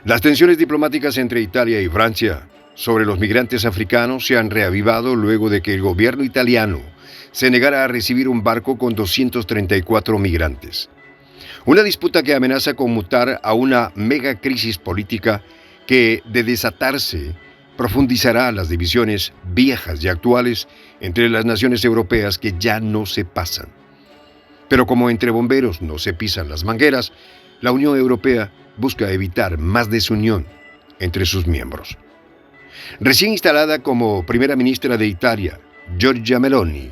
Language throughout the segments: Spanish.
Las tensiones diplomáticas entre Italia y Francia sobre los migrantes africanos se han reavivado luego de que el gobierno italiano se negara a recibir un barco con 234 migrantes. Una disputa que amenaza con mutar a una mega crisis política que, de desatarse, profundizará las divisiones viejas y actuales entre las naciones europeas que ya no se pasan. Pero como entre bomberos no se pisan las mangueras, la Unión Europea busca evitar más desunión entre sus miembros. Recién instalada como primera ministra de Italia, Giorgia Meloni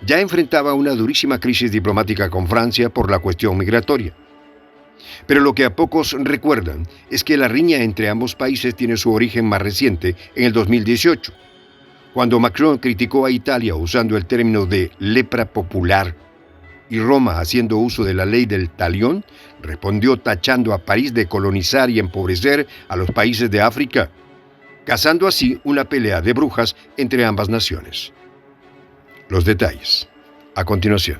ya enfrentaba una durísima crisis diplomática con Francia por la cuestión migratoria. Pero lo que a pocos recuerdan es que la riña entre ambos países tiene su origen más reciente en el 2018, cuando Macron criticó a Italia usando el término de lepra popular y Roma, haciendo uso de la ley del talión, respondió tachando a París de colonizar y empobrecer a los países de África, causando así una pelea de brujas entre ambas naciones. Los detalles, a continuación.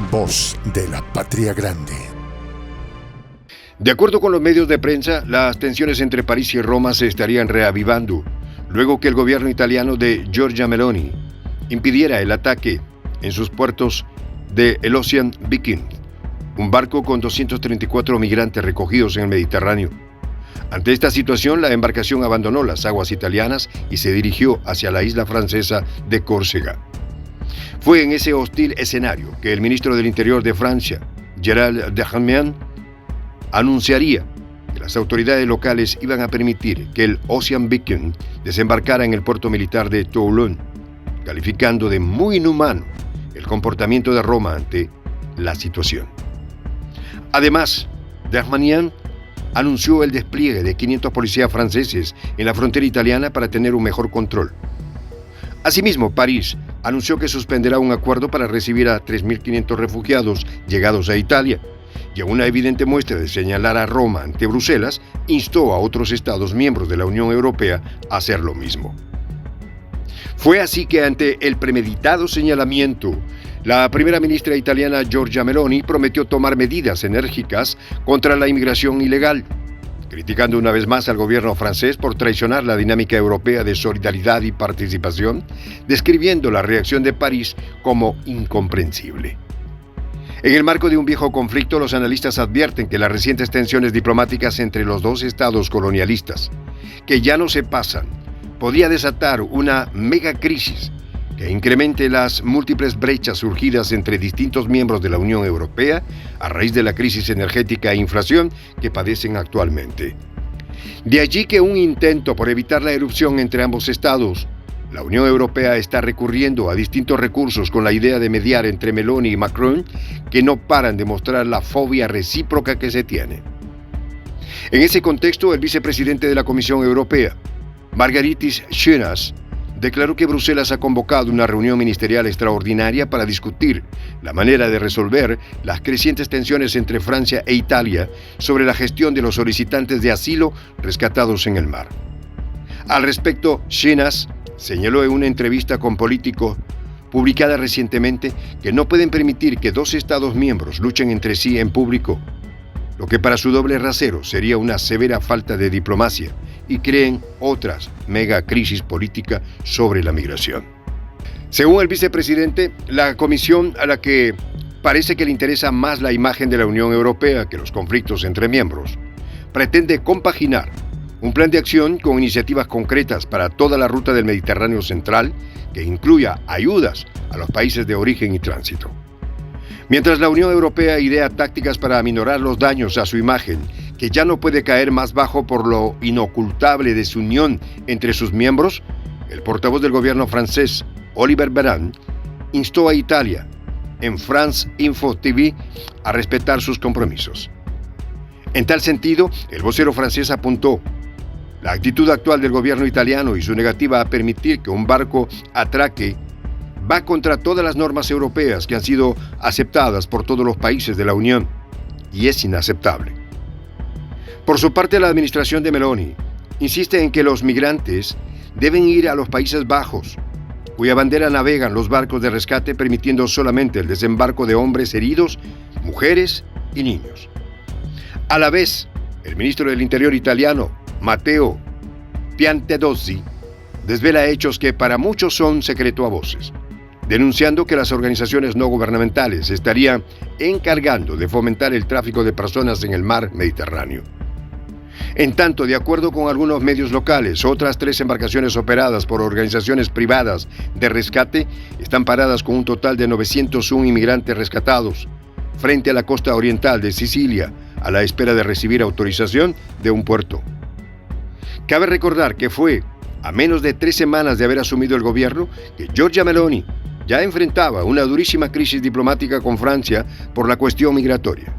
Voz de la Patria Grande. De acuerdo con los medios de prensa, las tensiones entre París y Roma se estarían reavivando luego que el gobierno italiano de Giorgia Meloni impidiera el ataque en sus puertos de el Ocean Viking, un barco con 234 migrantes recogidos en el Mediterráneo. Ante esta situación, la embarcación abandonó las aguas italianas y se dirigió hacia la isla francesa de Córcega. Fue en ese hostil escenario que el ministro del Interior de Francia, Gérald Darmanin, anunciaría que las autoridades locales iban a permitir que el Ocean Viking desembarcara en el puerto militar de Toulon, calificando de muy inhumano el comportamiento de Roma ante la situación. Además, Darmanin anunció el despliegue de 500 policías franceses en la frontera italiana para tener un mejor control. Asimismo, París anunció que suspenderá un acuerdo para recibir a 3.500 refugiados llegados a Italia, y a una evidente muestra de señalar a Roma ante Bruselas, instó a otros Estados miembros de la Unión Europea a hacer lo mismo. Fue así que ante el premeditado señalamiento, la primera ministra italiana Giorgia Meloni prometió tomar medidas enérgicas contra la inmigración ilegal, criticando una vez más al gobierno francés por traicionar la dinámica europea de solidaridad y participación, describiendo la reacción de París como incomprensible. En el marco de un viejo conflicto, los analistas advierten que las recientes tensiones diplomáticas entre los dos estados colonialistas, que ya no se pasan, podría desatar una megacrisis que incremente las múltiples brechas surgidas entre distintos miembros de la Unión Europea a raíz de la crisis energética e inflación que padecen actualmente. De allí que un intento por evitar la erupción entre ambos estados, la Unión Europea está recurriendo a distintos recursos con la idea de mediar entre Meloni y Macron, que no paran de mostrar la fobia recíproca que se tiene. En ese contexto, el vicepresidente de la Comisión Europea, Margaritis Schinas, declaró que Bruselas ha convocado una reunión ministerial extraordinaria para discutir la manera de resolver las crecientes tensiones entre Francia e Italia sobre la gestión de los solicitantes de asilo rescatados en el mar. Al respecto, Schinas señaló en una entrevista con Político, publicada recientemente, que no pueden permitir que dos Estados miembros luchen entre sí en público, lo que para su doble rasero sería una severa falta de diplomacia, y creen otras mega crisis política sobre la migración. Según el vicepresidente, la comisión a la que parece que le interesa más la imagen de la Unión Europea que los conflictos entre miembros, pretende compaginar un plan de acción con iniciativas concretas para toda la ruta del Mediterráneo central que incluya ayudas a los países de origen y tránsito. Mientras la Unión Europea idea tácticas para aminorar los daños a su imagen, que ya no puede caer más bajo por lo inocultable desunión entre sus miembros, el portavoz del gobierno francés, Olivier Véran, instó a Italia, en France Info TV, a respetar sus compromisos. En tal sentido, el vocero francés apuntó: la actitud actual del gobierno italiano y su negativa a permitir que un barco atraque va contra todas las normas europeas que han sido aceptadas por todos los países de la Unión, y es inaceptable. Por su parte, la administración de Meloni insiste en que los migrantes deben ir a los Países Bajos, cuya bandera navegan los barcos de rescate, permitiendo solamente el desembarco de hombres heridos, mujeres y niños. A la vez, el ministro del Interior italiano, Matteo Piantedosi, desvela hechos que para muchos son secreto a voces, denunciando que las organizaciones no gubernamentales se estarían encargando de fomentar el tráfico de personas en el mar Mediterráneo. En tanto, de acuerdo con algunos medios locales, otras 3 embarcaciones operadas por organizaciones privadas de rescate están paradas con un total de 901 inmigrantes rescatados frente a la costa oriental de Sicilia, a la espera de recibir autorización de un puerto. Cabe recordar que fue a menos de 3 semanas de haber asumido el gobierno que Giorgia Meloni ya enfrentaba una durísima crisis diplomática con Francia por la cuestión migratoria.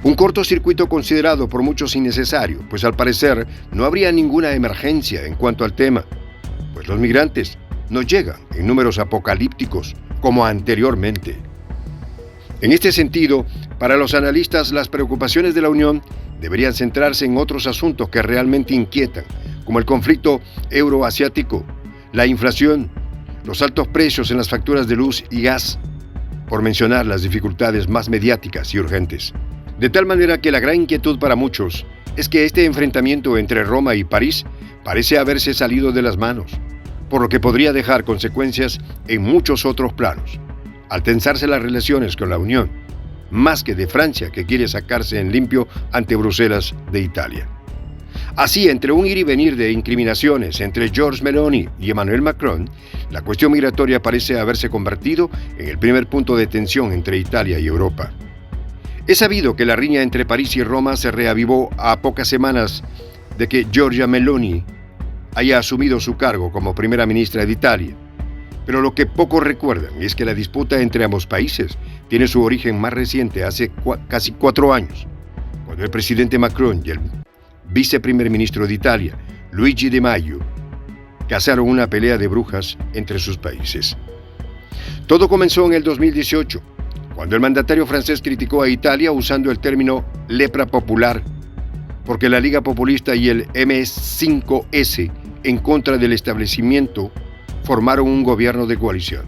Un cortocircuito considerado por muchos innecesario, pues al parecer no habría ninguna emergencia en cuanto al tema, pues los migrantes no llegan en números apocalípticos como anteriormente. En este sentido, para los analistas, las preocupaciones de la Unión deberían centrarse en otros asuntos que realmente inquietan, como el conflicto euroasiático, la inflación, los altos precios en las facturas de luz y gas, por mencionar las dificultades más mediáticas y urgentes. De tal manera que la gran inquietud para muchos es que este enfrentamiento entre Roma y París parece haberse salido de las manos, por lo que podría dejar consecuencias en muchos otros planos, al tensarse las relaciones con la Unión, más que de Francia, que quiere sacarse en limpio ante Bruselas de Italia. Así, entre un ir y venir de incriminaciones entre Giorgia Meloni y Emmanuel Macron, la cuestión migratoria parece haberse convertido en el primer punto de tensión entre Italia y Europa. Es sabido que la riña entre París y Roma se reavivó a pocas semanas de que Giorgia Meloni haya asumido su cargo como primera ministra de Italia. Pero lo que pocos recuerdan es que la disputa entre ambos países tiene su origen más reciente, hace casi 4 años, cuando el presidente Macron y el viceprimer ministro de Italia, Luigi Di Maio, cazaron una pelea de brujas entre sus países. Todo comenzó en el 2018, cuando el mandatario francés criticó a Italia usando el término lepra popular, porque la Liga Populista y el M5S, en contra del establecimiento, formaron un gobierno de coalición.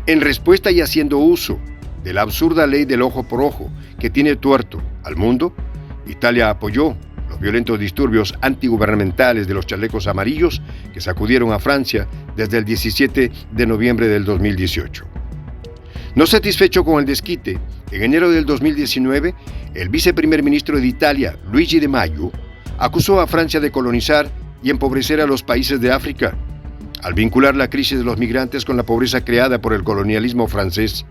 En respuesta y haciendo uso de la absurda ley del ojo por ojo que tiene tuerto al mundo, Italia apoyó los violentos disturbios antigubernamentales de los chalecos amarillos que sacudieron a Francia desde el 17 de noviembre del 2018. No satisfecho con el desquite, en enero del 2019, el viceprimer ministro de Italia, Luigi Di Maio, acusó a Francia de colonizar y empobrecer a los países de África, al vincular la crisis de los migrantes con la pobreza creada por el colonialismo francés.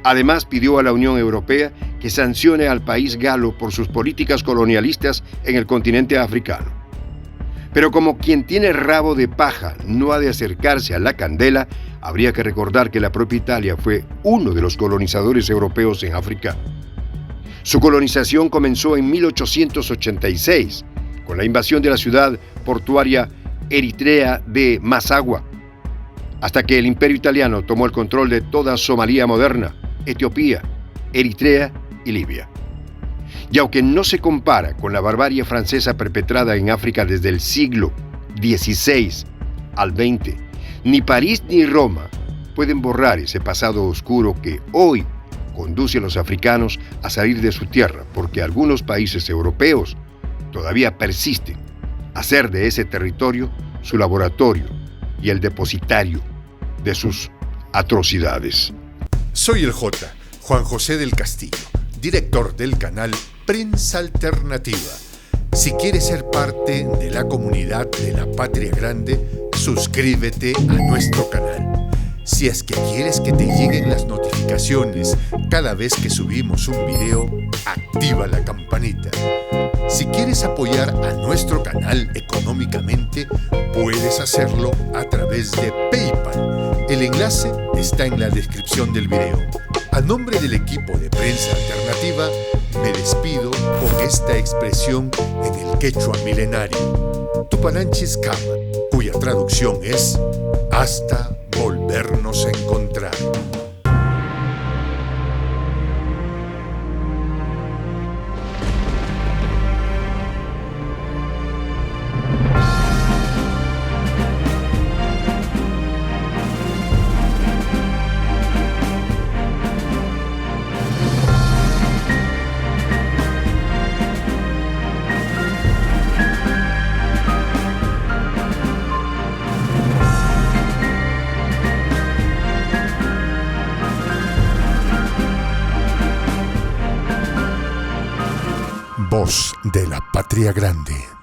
Además, pidió a la Unión Europea que sancione al país galo por sus políticas colonialistas en el continente africano. Pero como quien tiene rabo de paja no ha de acercarse a la candela, habría que recordar que la propia Italia fue uno de los colonizadores europeos en África. Su colonización comenzó en 1886, con la invasión de la ciudad portuaria eritrea de Massawa, hasta que el Imperio Italiano tomó el control de toda Somalia moderna, Etiopía, Eritrea y Libia. Y aunque no se compara con la barbarie francesa perpetrada en África desde el siglo XVI al XX, ni París ni Roma pueden borrar ese pasado oscuro que hoy conduce a los africanos a salir de su tierra, porque algunos países europeos todavía persisten a hacer de ese territorio su laboratorio y el depositario de sus atrocidades. Soy el J, Juan José del Castillo, director del canal Prensa Alternativa. Si quieres ser parte de la comunidad de la Patria Grande, suscríbete a nuestro canal. Si es que quieres que te lleguen las notificaciones cada vez que subimos un video, activa la campanita. Si quieres apoyar a nuestro canal económicamente, puedes hacerlo a través de PayPal. El enlace está en la descripción del video. A nombre del equipo de Prensa Alternativa, me despido con esta expresión en el quechua milenario, Tupananchis Kama, cuya traducción es hasta volvernos a encontrar. Voz de la Patria Grande.